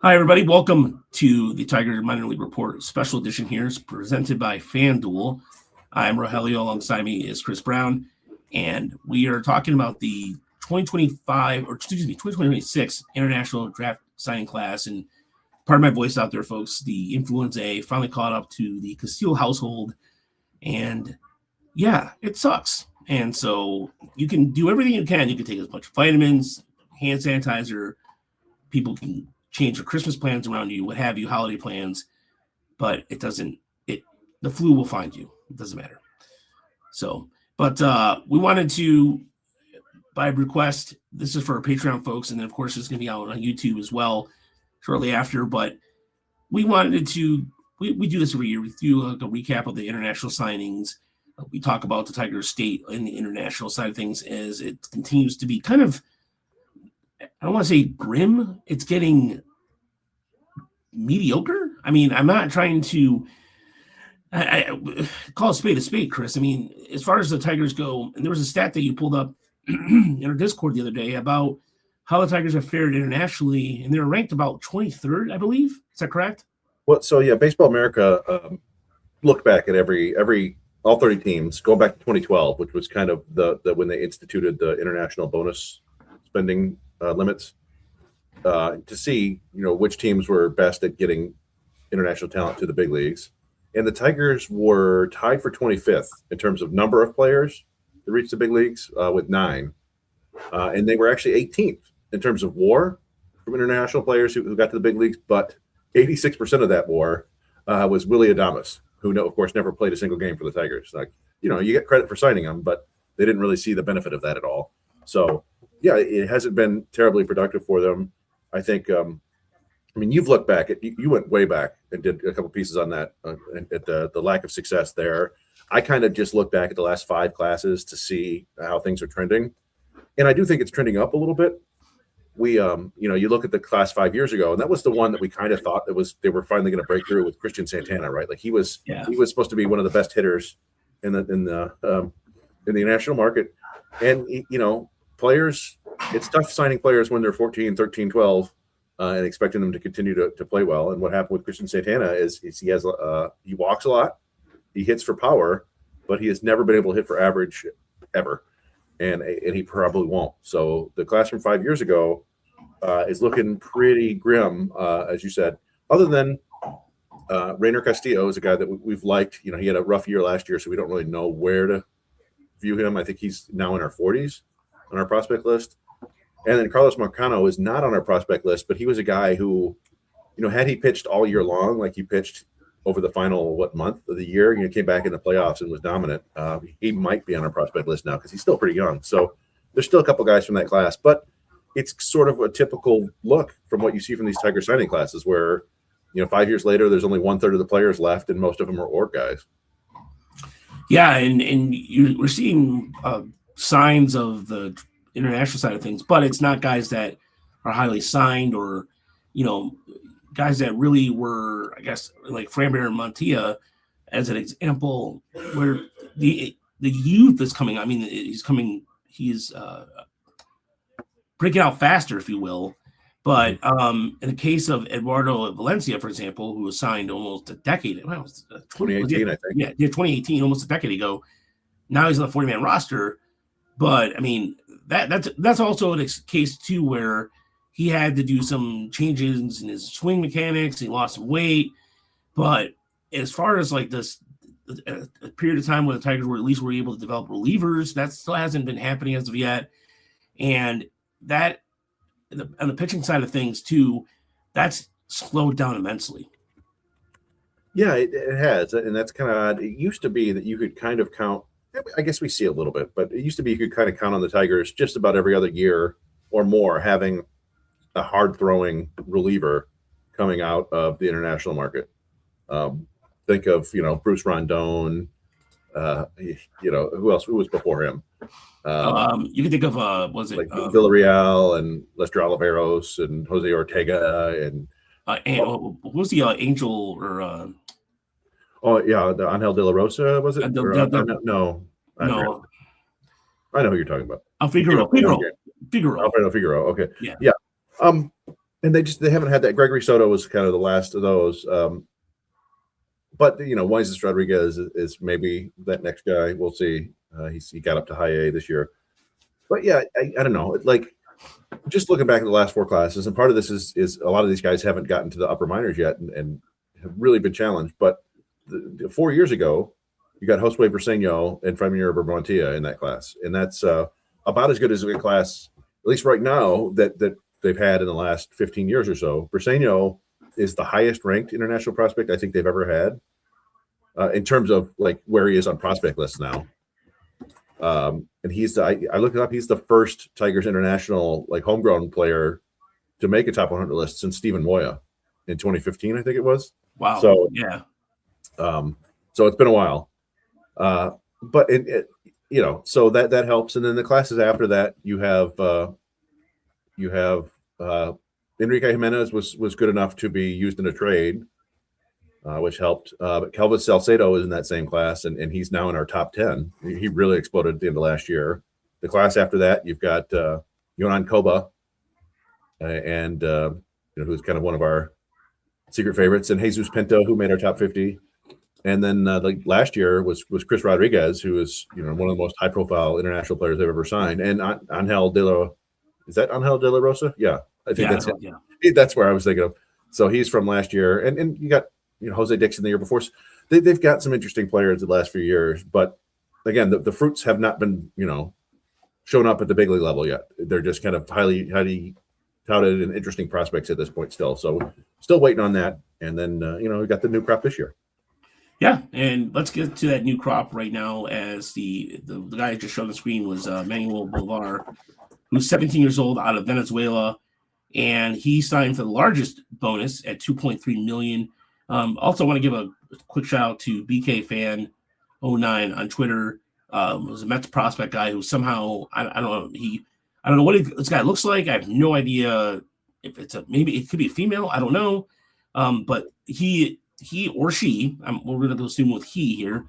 Hi, everybody. Welcome to the Tiger Minor League Report special edition here. It's presented by FanDuel. I'm Rogelio. Alongside me is Chris Brown, and we are talking about the 2026 International Draft Signing Class. And part of my voice out there, folks, the Influenza A finally caught up to the Castillo household. And yeah, it sucks. And so you can do everything you can. You can take as much vitamins, hand sanitizer. People can change your Christmas plans around you, what have you, holiday plans, but the flu will find you. It doesn't matter. So, but we wanted to, by request, this is for our Patreon folks, and then of course it's going to be out on YouTube as well shortly after, but we wanted to, we do this every year. We do like a recap of the international signings. We talk about the Tigers state in the international side of things as it continues to be kind of, I don't want to say grim. It's getting mediocre. I mean, I'm not trying to I call a spade, Chris. I mean, as far as the Tigers go, and there was a stat that you pulled up in our Discord the other day about how the Tigers have fared internationally, and they're ranked about 23rd, I believe. Is that correct? Well, so yeah, Baseball America looked back at all 30 teams, going back to 2012, which was kind of the when they instituted the international bonus spending limits, to see which teams were best at getting international talent to the big leagues. And the Tigers were tied for 25th in terms of number of players that reached the big leagues with 9. And they were actually 18th in terms of WAR from international players who got to the big leagues. But 86% of that WAR was Willy Adames, who, of course, never played a single game for the Tigers. Like, you get credit for signing him, but they didn't really see the benefit of that at all. So, yeah, it hasn't been terribly productive for them. I think, you've looked back you went way back and did a couple pieces on that, at the lack of success there. I kind of just look back at the last 5 classes to see how things are trending. And I do think it's trending up a little bit. We, you look at the class 5 years ago, and that was the one that we kind of thought they were finally going to break through with Christian Santana, right? Like he was supposed to be one of the best hitters in the national market. And, players, it's tough signing players when they're 14, 13, 12, and expecting them to continue to play well. And what happened with Christian Santana is he walks a lot, he hits for power, but he has never been able to hit for average ever. And he probably won't. So the class from 5 years ago is looking pretty grim, as you said. Other than Rainer Castillo is a guy that we've liked. He had a rough year last year, so we don't really know where to view him. I think he's now in our 40s on our prospect list. And then Carlos Marcano is not on our prospect list, but he was a guy who, had he pitched all year long, like he pitched over the final month of the year, came back in the playoffs and was dominant. He might be on our prospect list now because he's still pretty young. So there's still a couple guys from that class, but it's sort of a typical look from what you see from these Tiger signing classes where, 5 years later, there's only 1/3 of the players left and most of them are org guys. Yeah. And we're seeing signs of the international side of things, but it's not guys that are highly signed or, guys that really were, I guess, like Framber and Montilla as an example, where the youth is coming. I mean, he's breaking out faster, if you will. But in the case of Eduardo Valencia, for example, who was signed almost a decade, 2018, I think. Yeah, 2018, almost a decade ago. Now he's on the 40-man roster. But I mean, that's also a case too where he had to do some changes in his swing mechanics. He lost some weight, but as far as like this a period of time where the Tigers were able to develop relievers, that still hasn't been happening as of yet. And that on the pitching side of things too, that's slowed down immensely. Yeah, it has, and that's kind of odd. It used to be that you could kind of count. I guess we see a little bit, but it used to be you could kind of count on the Tigers just about every other year or more having a hard-throwing reliever coming out of the international market. Think of, Bruce Rondon, who else? Who was before him? You can think of, Villarreal and Lester Oliveros and Jose Ortega and who's the Angel or the Angel De La Rosa, was it? No. I know who you're talking about. Figueroa. Alfredo Figueroa. Okay. Yeah. and they haven't had that. Gregory Soto was kind of the last of those. But Moises Rodriguez is maybe that next guy. We'll see. He got up to high A this year. But yeah, I don't know. Like, just looking back at the last 4 classes, and part of this is a lot of these guys haven't gotten to the upper minors yet and have really been challenged. But 4 years ago, you got Josue Briseño and Fremir Bermontilla in that class, and that's about as good as a class, at least right now, that they've had in the last 15 years or so. Briseño is the highest ranked international prospect I think they've ever had in terms of like where he is on prospect lists now. And I looked it up. He's the first Tigers international like homegrown player to make a top 100 list since Stephen Moya in 2015, I think it was. Wow. So yeah. So it's been a while. But so that helps. And then the classes after that, you have Enrique Jimenez was good enough to be used in a trade, which helped. But Kelvis Salcedo is in that same class, and he's now in our top 10. He really exploded at the end of last year. The class after that, you've got Yonan Koba, and who's kind of one of our secret favorites, and Jesus Pinto, who made our top 50. And then like last year was Chris Rodriguez, who is one of the most high-profile international players they've ever signed, and Angel de la Rosa? Yeah, I think that's it. Yeah. That's where I was thinking of. So he's from last year, and you got Jose Dixon the year before. So they've got some interesting players the last few years, but again, the fruits have not been shown up at the big league level yet. They're just kind of highly touted and interesting prospects at this point still. So still waiting on that, and then we got the new crop this year. Yeah, and let's get to that new crop right now. As the guy I just showed on the screen was Manuel Bolivar, who's 17 years old out of Venezuela, and he signed for the largest bonus at $2.3 million. Also, want to give a quick shout out to BK Fan 09 on Twitter. Was a Mets prospect guy who somehow I don't know what this guy looks like. I have no idea if maybe it could be a female. I don't know, but he or she, we're going to assume with he here,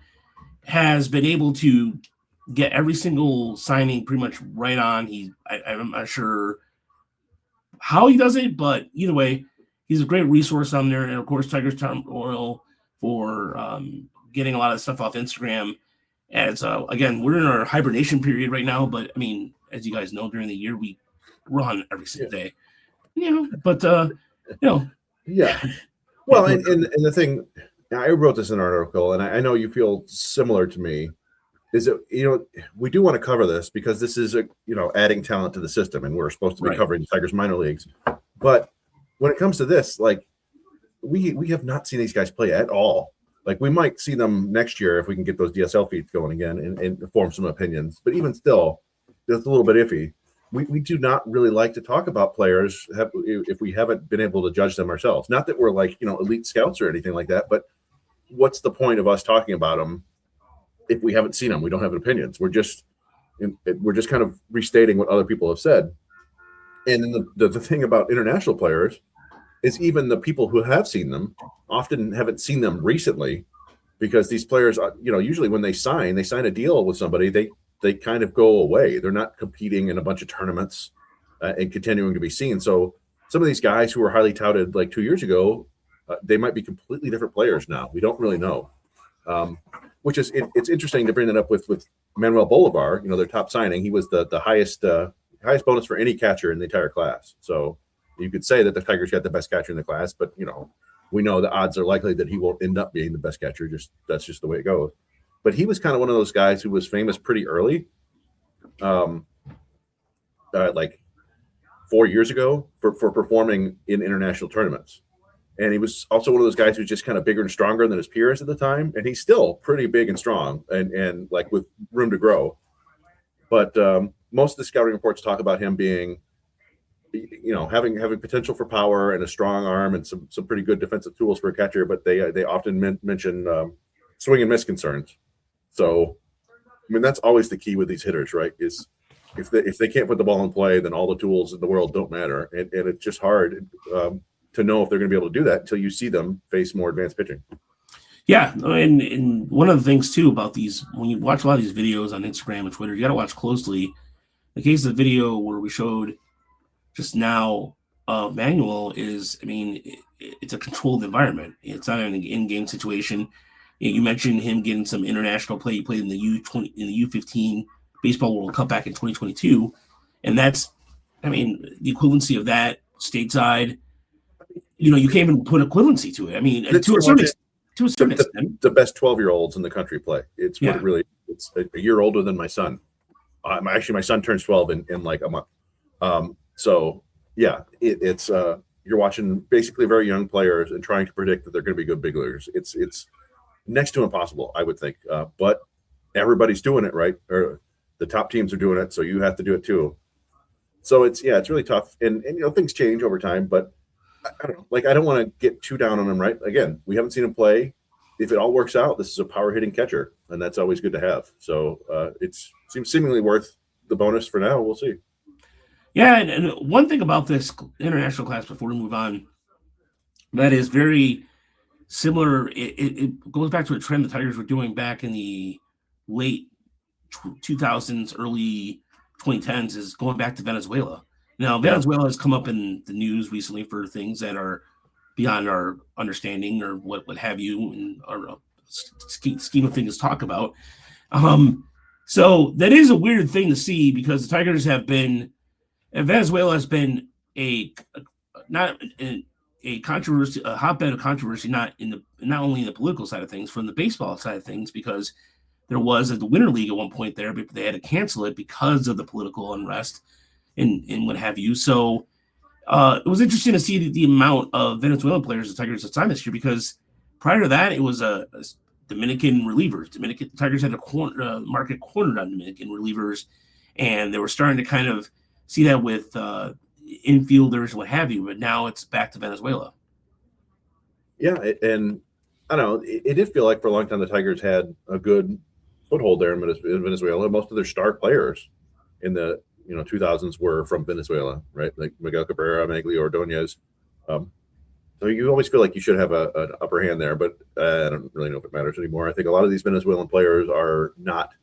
has been able to get every single signing pretty much right on. I'm not sure how he does it, but either way, he's a great resource on there. And of course, Tigers Turmoil for getting a lot of stuff off Instagram. As again, we're in our hibernation period right now, but I mean, as you guys know, during the year we run every single day. But yeah. Well, and the thing, I wrote this in an article, and I know you feel similar to me, is that, we do want to cover this because this is, adding talent to the system, and we're supposed to be covering the Tigers minor leagues. But when it comes to this, like, we have not seen these guys play at all. Like, we might see them next year if we can get those DSL feeds going again and form some opinions. But even still, it's a little bit iffy. We do not really like to talk about players if we haven't been able to judge them ourselves. Not that we're like, elite scouts or anything like that, but what's the point of us talking about them if we haven't seen them? We don't have opinions. We're just kind of restating what other people have said. And then the thing about international players is even the people who have seen them often haven't seen them recently, because these players, usually when they sign a deal with somebody, they kind of go away. They're not competing in a bunch of tournaments and continuing to be seen. So some of these guys who were highly touted like 2 years ago, they might be completely different players now. We don't really know. Which is it's interesting to bring that up with Manuel Bolivar. Their top signing. He was the highest bonus for any catcher in the entire class. So you could say that the Tigers got the best catcher in the class, but we know the odds are likely that he won't end up being the best catcher. That's just the way it goes. But he was kind of one of those guys who was famous pretty early, like 4 years ago for performing in international tournaments. And he was also one of those guys who's just kind of bigger and stronger than his peers at the time. And he's still pretty big and strong and like with room to grow. But most of the scouting reports talk about him being, having potential for power and a strong arm and some pretty good defensive tools for a catcher. But they often mention swing and miss concerns. So, I mean, that's always the key with these hitters, right? Is if they can't put the ball in play, then all the tools in the world don't matter. And it's just hard to know if they're going to be able to do that until you see them face more advanced pitching. Yeah, and one of the things, too, about these, when you watch a lot of these videos on Instagram and Twitter, you got to watch closely. The case of the video where we showed just now Manuel is, I mean, it's a controlled environment. It's not an in-game situation. You mentioned him getting some international play. He played in the U20 in the U15 Baseball World Cup back in 2022, and that's, I mean, the equivalency of that stateside. You can't even put equivalency to it. I mean, to a certain extent, the best 12-year-olds in the country play. It's Yeah. what it really. It's a year older than my son. Actually, my son turns 12 in like a month. So yeah, it's you're watching basically very young players and trying to predict that they're going to be good big leaguers. It's next to impossible, I would think. But everybody's doing it, right? Or the top teams are doing it, so you have to do it too. So it's really tough, and things change over time. But I don't know. Like, I don't want to get too down on him, right? Again, we haven't seen him play. If it all works out, this is a power hitting catcher, and that's always good to have. So it seems seemingly worth the bonus for now. We'll see. Yeah, and one thing about this international class before we move on, that is very similar. It goes back to a trend the Tigers were doing back in the late 2000s, early 2010s, is going back to Venezuela. Now, Venezuela has come up in the news recently for things that are beyond our understanding or what have you, and our scheme of things to talk about. So that is a weird thing to see, because the Tigers have been, and Venezuela has been not a controversy, a hotbed of controversy, not only in the political side of things, from the baseball side of things, because there was the Winter League at one point there, but they had to cancel it because of the political unrest and what have you. So it was interesting to see the amount of Venezuelan players the Tigers had signed this year, because prior to that, it was a Dominican relievers. The Tigers had a market cornered on Dominican relievers, and they were starting to kind of see that with infielders, what have you. But now it's back to Venezuela. Yeah, and I don't know. It did feel like for a long time the Tigers had a good foothold there in Venezuela. Most of their star players in the 2000s were from Venezuela, right? Like Miguel Cabrera, Miguel Ordonez. So you always feel like you should have an upper hand there, but I don't really know if it matters anymore. I think a lot of these Venezuelan players are not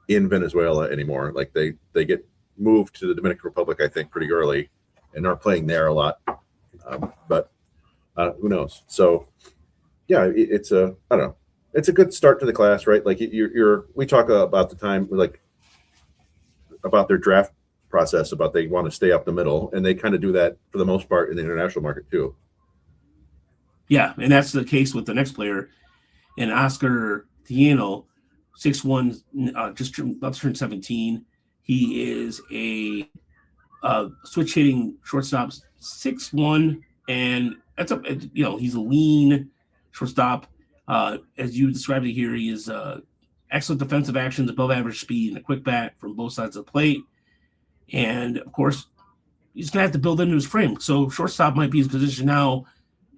in Venezuela anymore. Like they get moved to the Dominican Republic, I think, pretty early, and are playing there a lot. But who knows? So yeah, it's I don't know. It's a good start to the class, right? Like we talk about the time, like about their draft process, about they want to stay up the middle, and they kind of do that for the most part in the international market too. Yeah, and that's the case with the next player, and Oscar Tieno, 6'1", just about to turn 17. He is a switch hitting shortstop, 6'1", and that's he's a lean shortstop. As you described it here, he is excellent defensive actions, above average speed, and a quick bat from both sides of the plate. And of course, he's gonna have to build into his frame. So shortstop might be his position now.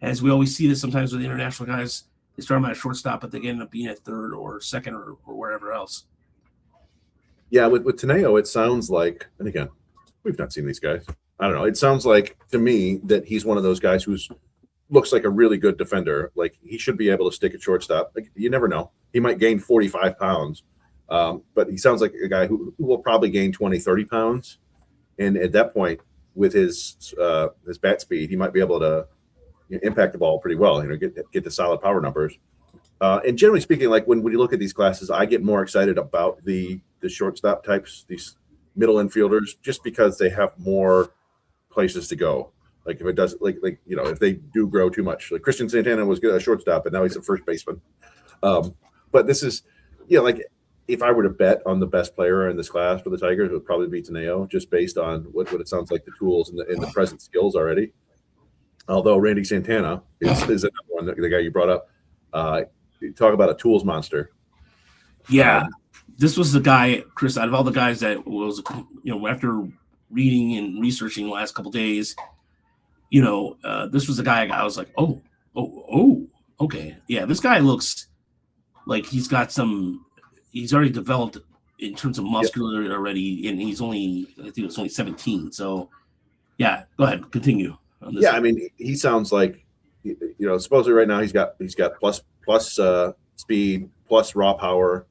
As we always see this sometimes with the international guys, they start them at shortstop, but they end up being at third or second or wherever else. Yeah, with Tineo, it sounds like, and again, we've not seen these guys. I don't know. It sounds like to me that he's one of those guys who's looks like a really good defender. Like, he should be able to stick at shortstop. Like, you never know. He might gain 45 pounds, but he sounds like a guy who will probably gain 20, 30 pounds. And at that point, with his bat speed, he might be able to impact the ball pretty well, get the solid power numbers. And generally speaking, like when you look at these classes, I get more excited about the shortstop types, these middle infielders, just because they have more places to go. Like if it does, like if they do grow too much, like Christian Santana was good at shortstop, but now he's a first baseman. But this is, like if I were to bet on the best player in this class for the Tigers, it would probably be Tineo, just based on what it sounds like, the tools and the present skills already. Although Randy Santana is another one, the guy you brought up. You talk about a tools monster. Yeah, this was the guy, Chris, out of all the guys that was, after reading and researching the last couple of days, this was the guy I was like, oh, okay. Yeah, this guy looks like he's already developed in terms of muscular already, and I think it's only 17. So, yeah, go ahead, continue. Yeah, I mean, he sounds like, supposedly right now he's got plus speed, plus raw power,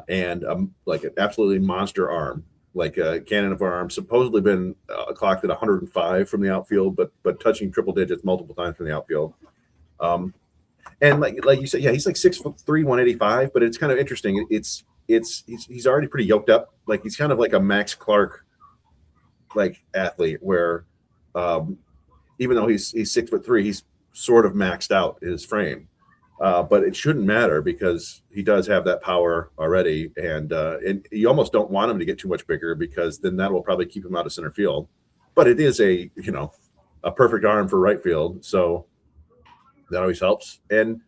and like an absolutely monster arm. like a cannon of arms, supposedly been clocked at 105 from the outfield, but touching triple digits multiple times from the outfield. And like you said, yeah, he's like 6'3", 185, but it's kind of interesting. He's already pretty yoked up. Like he's kind of like a Max Clark like athlete where even though he's 6'3", he's sort of maxed out his frame. But it shouldn't matter because he does have that power already, and you almost don't want him to get too much bigger because then that will probably keep him out of center field. But it is a perfect arm for right field, so that always helps. And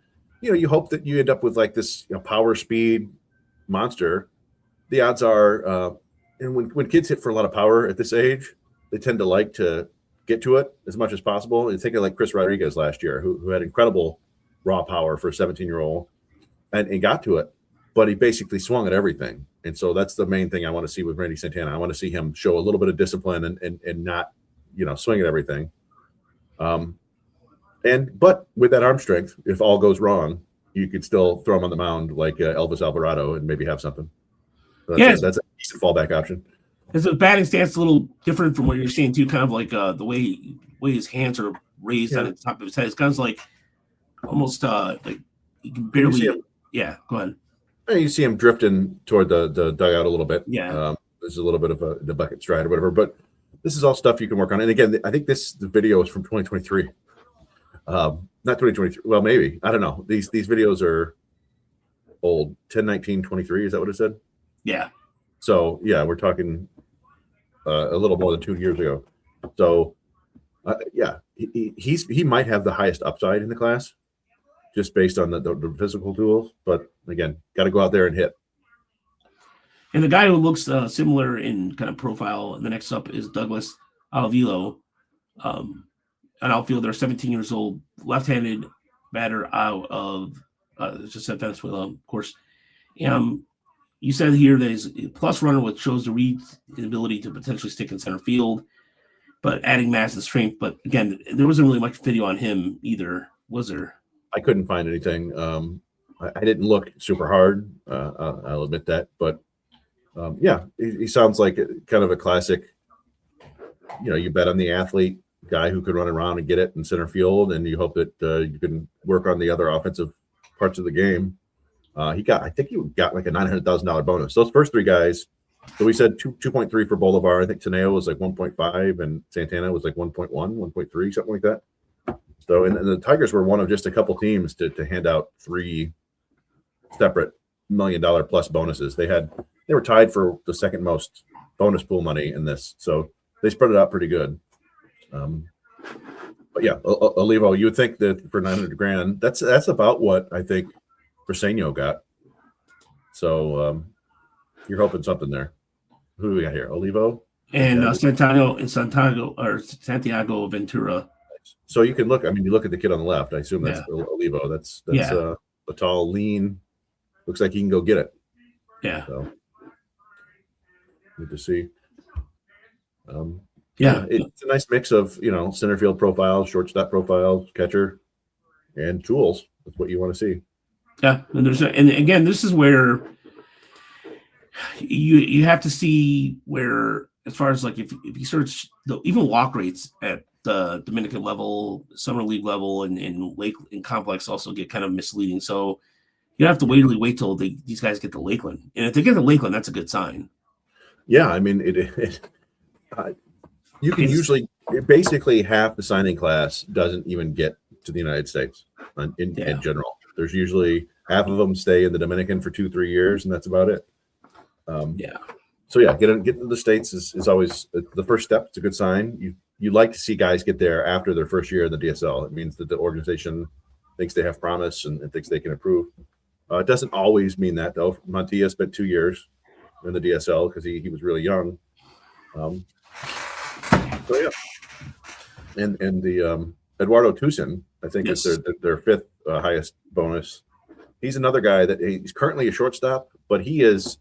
you hope that you end up with like this power speed monster. The odds are, and when kids hit for a lot of power at this age, they tend to like to get to it as much as possible. And think of like Chris Rodriguez last year, who had incredible raw power for a 17-year-old and got to it, but he basically swung at everything. And so that's the main thing I want to see with Randy Santana. I want to see him show a little bit of discipline and not, swing at everything. But with that arm strength, if all goes wrong, you could still throw him on the mound like Elvis Alvarado and maybe have something. So that's a decent fallback option. His batting stance a little different from what you're saying too, kind of like the way his hands are raised on the top of his head. It's kind of like almost like you can barely. Go ahead. You see him drifting toward the dugout a little bit. Yeah. There's a little bit of the bucket stride or whatever, but this is all stuff you can work on. And again, I think the video is from 2023. Not 2023. Well, maybe. I don't know. These videos are old. 10/19/23. Is that what it said? Yeah. So yeah, we're talking a little more than 2 years ago. So he might have the highest upside in the class, just based on the physical tools. But again, got to go out there and hit. And the guy who looks similar in kind of profile, the next up is Douglas Alvilo, an outfielder, 17 years old, left-handed batter out of just at Venezuela, of course. You said here that he's a plus runner, which shows the Reed's ability to potentially stick in center field, but adding mass and strength. But again, there wasn't really much video on him either, was there? I couldn't find anything. I didn't look super hard. I'll admit that. But he sounds like kind of a classic. You bet on the athlete guy who could run around and get it in center field, and you hope that you can work on the other offensive parts of the game. I think he got like a $900,000 bonus. Those first three guys. So we said 2.3 for Bolivar. I think Teneo was like 1.5, and Santana was like 1.1, 1.3, something like that. So, and the Tigers were one of just a couple teams to hand out three separate $1 million plus bonuses. They were tied for the second most bonus pool money in this, so they spread it out pretty good. But yeah, Olivo, you would think that for $900,000, that's about what I think Briseño got. So you're hoping something there. Who do we got here? Olivo and Santiago Ventura. So you can look. I mean, you look at the kid on the left. I assume that's Olivo. That's a tall, lean. Looks like he can go get it. Yeah. So good to see. It's a nice mix of center field profiles, shortstop profiles, catcher, and tools. That's what you want to see. Yeah, and again, this is where you have to see where, as far as like if you search even walk rates at the Dominican level, summer league level, and Lake and complex also get kind of misleading. So you have to wait till these guys get to Lakeland, and if they get to Lakeland, that's a good sign. Yeah, I mean you can usually basically half the signing class doesn't even get to the United States in general. There's usually half of them stay in the Dominican for 2-3 years, and that's about it. So getting to the States is always the first step. It's a good sign. You like to see guys get there after their first year in the DSL. It means that the organization thinks they have promise and thinks they can improve. It doesn't always mean that, though. Montilla spent 2 years in the DSL because he was really young. And the Eduardo Tucson, I think, is their fifth highest bonus. He's another guy that he's currently a shortstop, but he's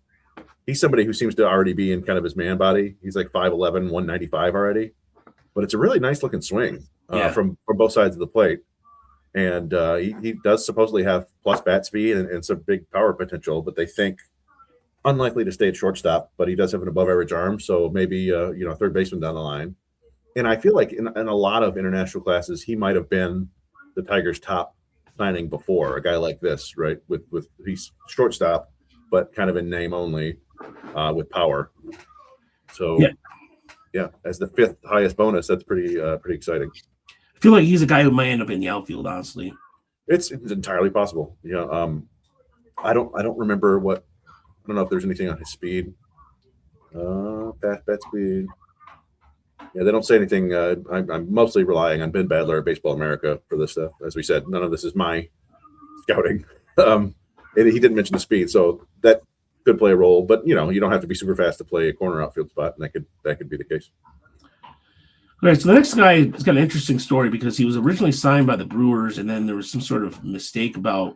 somebody who seems to already be in kind of his man body. He's like 5'11", 195 already, but it's a really nice looking swing from both sides of the plate. And he does supposedly have plus bat speed and some big power potential, but they think unlikely to stay at shortstop, but he does have an above average arm. So maybe, third baseman down the line. And I feel like in a lot of international classes, he might have been the Tigers' top signing before, a guy like this, right? With he's shortstop, but kind of in name only, with power. So yeah, as the 5th highest bonus, that's pretty exciting. I feel like he's a guy who might end up in the outfield, honestly. It's entirely possible. I don't remember I don't know if there's anything on his speed. Fast bat speed. Yeah, they don't say anything. I'm mostly relying on Ben Badler at Baseball America for this stuff. As we said, none of this is my scouting. And he didn't mention the speed, so that could play a role. But you don't have to be super fast to play a corner outfield spot, and that could be the case. All right, so the next guy has got an interesting story because he was originally signed by the Brewers, and then there was some sort of mistake about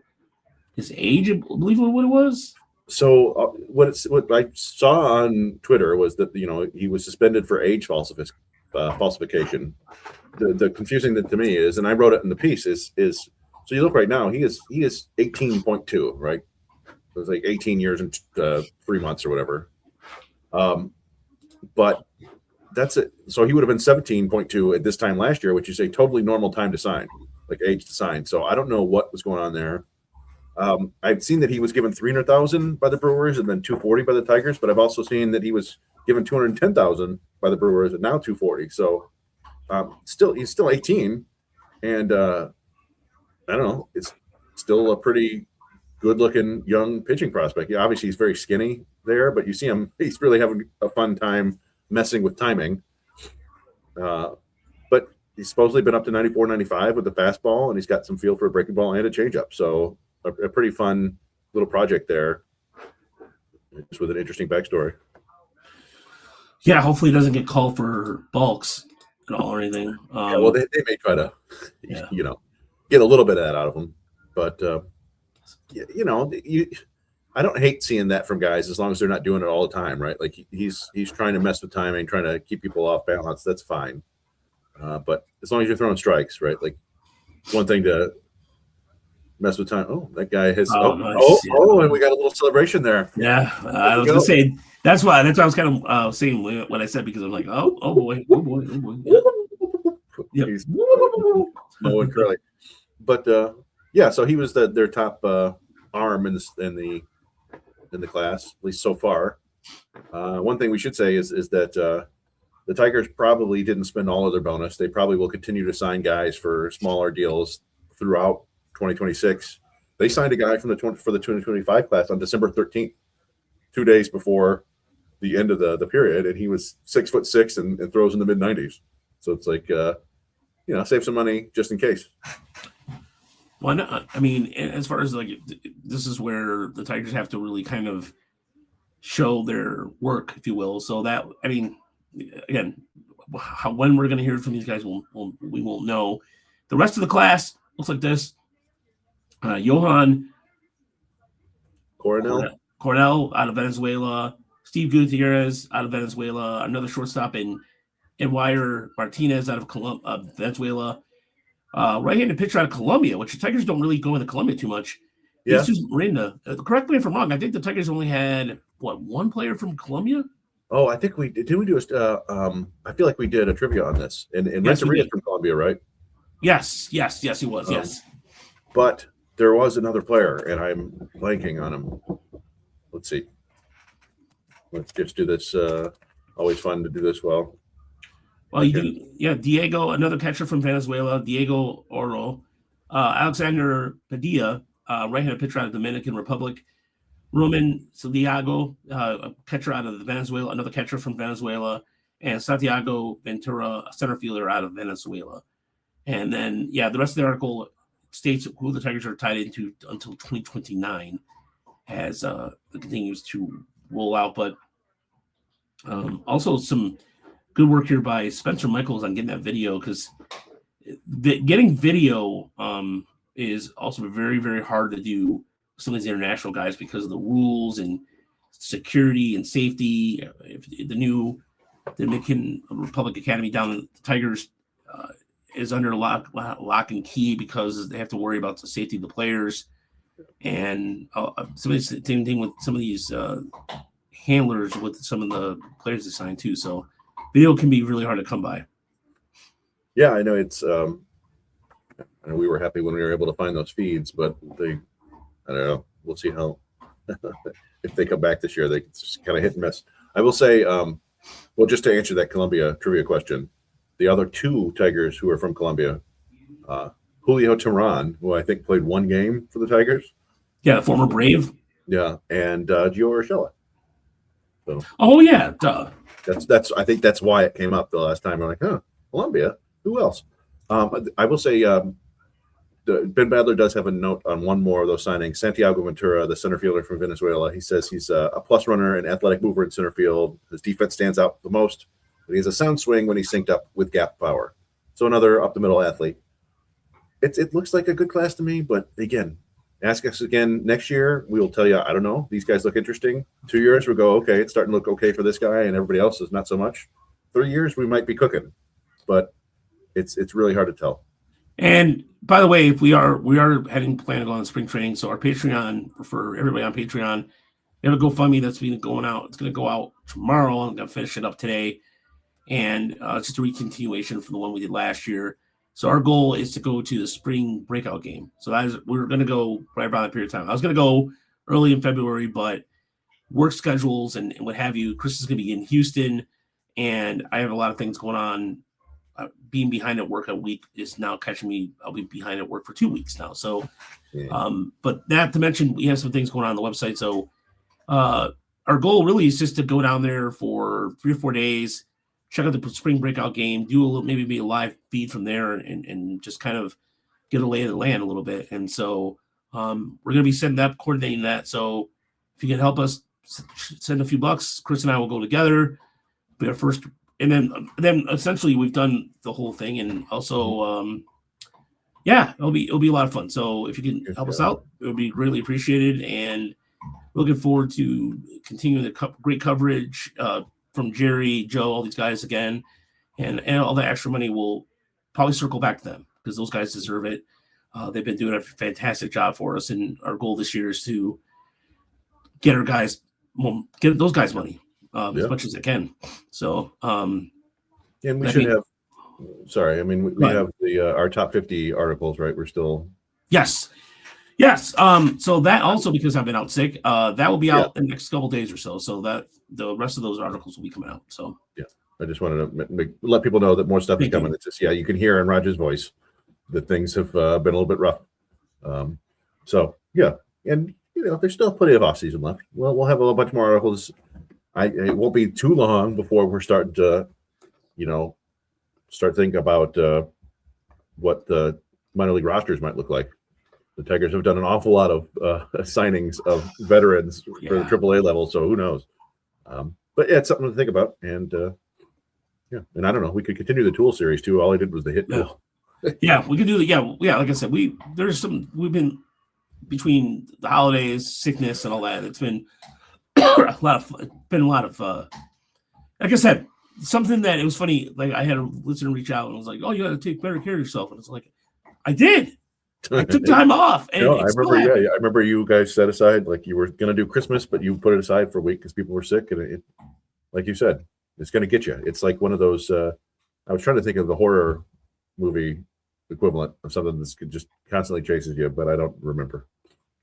his age, I believe what it was. So what I saw on Twitter was that he was suspended for age falsification. The confusing thing to me is, and I wrote it in the piece, is so you look right now, he is 18.2, right? It was like 18 years and 3 months or whatever. But that's it. So he would have been 17.2 at this time last year, which is a totally normal time to sign, like age to sign. So I don't know what was going on there. I've seen that he was given $300,000 by the Brewers and then $240,000 by the Tigers, but I've also seen that he was given $210,000 by the Brewers and now $240,000. So he's still 18, and I don't know. It's still a pretty good-looking young pitching prospect. Yeah, obviously he's very skinny there, but you see him; he's really having a fun time messing with timing. But he's supposedly been up to 94, 95 with the fastball, and he's got some feel for a breaking ball and a changeup. So a pretty fun little project there, just with an interesting backstory. Yeah, hopefully he doesn't get called for bulks at all or anything. Well, they may try to, get a little bit of that out of him. But, I don't hate seeing that from guys as long as they're not doing it all the time, right? Like he's trying to mess with timing, trying to keep people off balance. That's fine. But as long as you're throwing strikes, right? Like one thing to mess with time. Oh, that guy has. Nice. And we got a little celebration there. Yeah, I was gonna say that's why I was kind of saying what I said because I'm like, oh boy. Yeah. He's mowing Curly, but so he was their top arm in the class, at least so far. One thing we should say is that the Tigers probably didn't spend all of their bonus. They probably will continue to sign guys for smaller deals throughout 2026. They signed a guy for the 2025 class on December 13th, 2 days before the end of the period, and he was 6'6" and throws in the mid-90s. So it's like, save some money just in case. Well, no, I mean, as far as like this is where the Tigers have to really kind of show their work, if you will. So that, I mean, again, when we're going to hear from these guys, we won't know. The rest of the class looks like this. Johan Coronel out of Venezuela, Steve Gutierrez out of Venezuela, another shortstop in Edwire Martinez out of Venezuela, right-handed pitcher out of Colombia, which the Tigers don't really go into Colombia too much. Yeah. Jesus Miranda. Correct me if I'm wrong. I think the Tigers only had one player from Colombia. Oh, I think we did. Did we do I feel like we did a trivia on this, and Yes, Renteria is from Colombia, right? Yes, he was. Yes. But there was another player, and I'm blanking on him. Let's see. Let's just do this. Always fun to do this well. Well, Diego, another catcher from Venezuela, Diego Oro, Alexander Padilla, right-handed pitcher out of Dominican Republic, Roman Santiago, a catcher out of Venezuela, another catcher from Venezuela, and Santiago Ventura, a center fielder out of Venezuela. And then, the rest of the article states who the Tigers are tied into until 2029 as it continues to roll out. But also some good work here by Spencer Michaels on getting that video, because getting video is also very, very hard to do with some of these international guys because of the rules and security and safety. If the new Dominican Republic Academy down in the Tigers is under lock and key because they have to worry about the safety of the players. And some of the same thing with some of these handlers with some of the players they signed too. So video can be really hard to come by. Yeah, I know it's. I know we were happy when we were able to find those feeds, but I don't know. We'll see how if they come back this year. They just kind of hit and miss. I will say, well, just to answer that Columbia trivia question, the other two Tigers who are from Columbia, Julio Teheran, who I think played one game for the Tigers. Yeah, the former Brave. Yeah, and Gio Urshela. So, oh yeah, duh. That's I think that's why it came up the last time. I'm like, huh, Columbia. Who else? I will say Ben Badler does have a note on one more of those signings. Santiago Ventura, the center fielder from Venezuela, he says he's a plus runner and athletic mover in center field. His defense stands out the most, but he has a sound swing when he's synced up with gap power. So another up the middle athlete. It looks like a good class to me, but again, ask us again next year. We will tell you, I don't know. These guys look interesting. 2 years, we'll go, okay, it's starting to look okay for this guy, and everybody else is not so much. 3 years, we might be cooking, but it's really hard to tell. And by the way, if we are planning to go on spring training, so our Patreon for everybody on Patreon, we have a GoFundMe that's been going out. It's going to go out tomorrow. I'm going to finish it up today, and it's just a recontinuation from the one we did last year. So our goal is to go to the spring breakout game. So we're going to go right around that period of time. I was going to go early in February, but work schedules and what have you. Chris is going to be in Houston, and I have a lot of things going on. Being behind at work a week is now catching me. I'll be behind at work for 2 weeks now. So, but not to mention, we have some things going on the website. So, our goal really is just to go down there for 3 or 4 days, check out the spring breakout game, do a little, maybe be a live feed from there, and just kind of get a lay of the land a little bit. And so, we're going to be setting up, coordinating that. So, if you can help us send a few bucks, Chris and I will go together. Be our first. And then essentially we've done the whole thing, and also, it'll be a lot of fun. So if you can help us out, it would be greatly appreciated. And looking forward to continuing the great coverage from Jerry, Joe, all these guys again, and all the extra money will probably circle back to them because those guys deserve it. They've been doing a fantastic job for us, and our goal this year is to get those guys money. As much as it can. So, and we should have. Sorry, I mean we have the our top 50 articles, right? We're still. Yes. So that also, because I've been out sick, that will be out in the next couple of days or so. So that the rest of those articles will be coming out. So yeah, I just wanted to let people know that more stuff is coming. It's just you can hear in Roger's voice that things have been a little bit rough. So yeah, and there's still plenty of off season left. Well, we'll have a bunch more articles. It won't be too long before we're starting to, start thinking about what the minor league rosters might look like. The Tigers have done an awful lot of signings of veterans for the AAA level, so who knows? But yeah, it's something to think about. And and I don't know. We could continue the tool series too. All I did was the hit tool. Yeah, we could do the like I said, we've been between the holidays, sickness, and all that. It's been a lot of like I said, something that it was funny. Like I had a listener reach out and was like, "Oh, you got to take better care of yourself." And it's like, I did. I took time off. And I remember you guys set aside, like you were going to do Christmas, but you put it aside for a week because people were sick, and it, like you said, it's going to get you. It's like one of those. I was trying to think of the horror movie equivalent of something that's just constantly chases you, but I don't remember.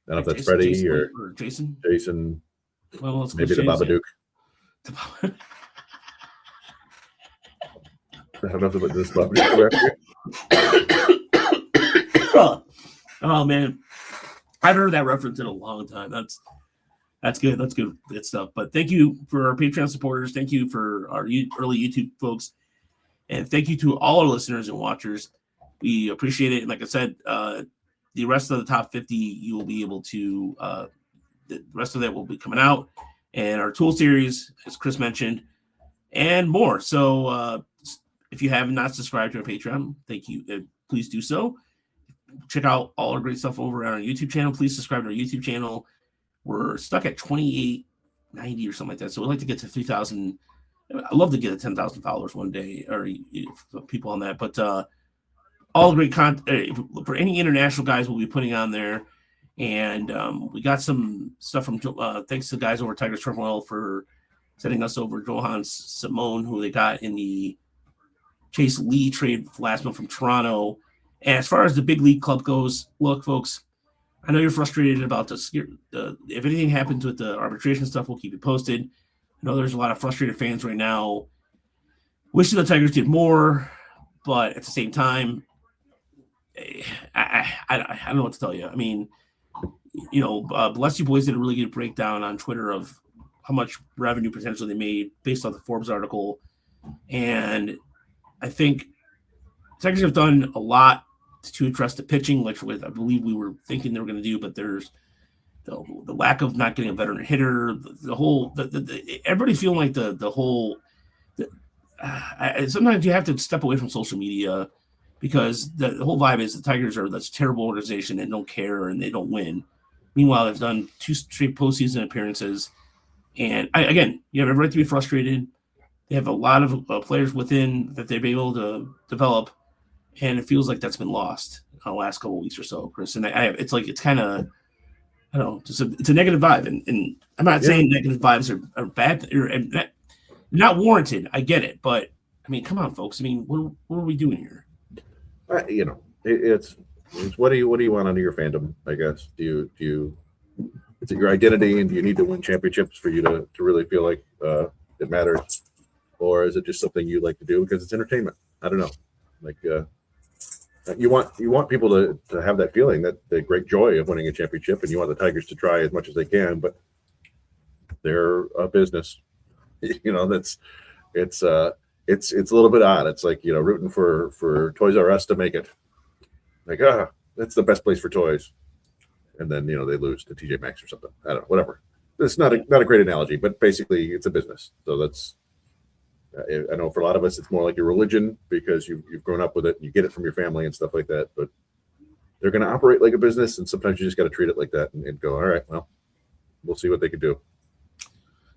I don't know if that's Freddy or Jason. Jason. Well, maybe the Babadook. I don't know if this Babadook. Oh man, I've heard that reference in a long time. That's good. That's good stuff. But thank you for our Patreon supporters. Thank you for our early YouTube folks, and thank you to all our listeners and watchers. We appreciate it. And like I said, the rest of the top 50, you will be able to. The rest of that will be coming out, and our tool series, as Chris mentioned, and more. So if you have not subscribed to our Patreon, thank you. Please do so. Check out all our great stuff over on our YouTube channel. Please subscribe to our YouTube channel. We're stuck at 2890 or something like that. So we'd like to get to 3,000. I'd love to get to 10,000 followers one day, or people on that. But all the great content for any international guys we'll be putting on there. And we got some stuff from thanks to the guys over at Tigers Turmoil for sending us over Johan Simone, who they got in the Chase Lee trade last month from Toronto. And as far as the big league club goes, look, folks, I know you're frustrated about if anything happens with the arbitration stuff, we'll keep you posted. I know there's a lot of frustrated fans right now wishing the Tigers did more, but at the same time, I don't know what to tell you. I mean, Bless You Boys did a really good breakdown on Twitter of how much revenue potentially they made based on the Forbes article. And I think Tigers have done a lot to address the pitching, which I believe we were thinking they were going to do, but there's the lack of not getting a veteran hitter, everybody feeling like sometimes you have to step away from social media because the whole vibe is the Tigers are this terrible organization and don't care and they don't win. Meanwhile, they've done 2 straight postseason appearances. And again, you have every right to be frustrated. They have a lot of players within that they've been able to develop, and it feels like that's been lost in the last couple of weeks or so, Chris. And it's kind of, I don't know, it's a negative vibe. And I'm not saying negative vibes are bad or not warranted. I get it, but I mean, come on, folks. I mean, what are we doing here? It's what do you want under your fandom? I guess do you is it your identity, and do you need to win championships for you to really feel like it matters, or is it just something you like to do because it's entertainment? I don't know. Like you want people to have that feeling, that the great joy of winning a championship, and you want the Tigers to try as much as they can, but they're a business. It's a little bit odd. It's like, rooting for Toys R Us to make it. Like, that's the best place for toys. And then, they lose to TJ Maxx or something. I don't know, whatever. It's not a great analogy, but basically it's a business. So that's, I know for a lot of us, it's more like your religion because you've grown up with it and you get it from your family and stuff like that. But they're going to operate like a business. And sometimes you just got to treat it like that and go, all right, well, we'll see what they can do.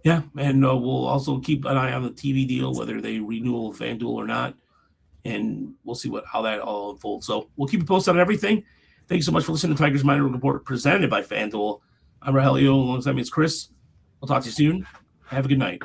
Yeah, and we'll also keep an eye on the TV deal, whether they renew FanDuel or not, and we'll see how that all unfolds. So we'll keep you posted on everything. Thank you so much for listening to Tigers Minor Report presented by FanDuel. I'm Rahelio, alongside me is Chris. We'll talk to you soon. Have a good night.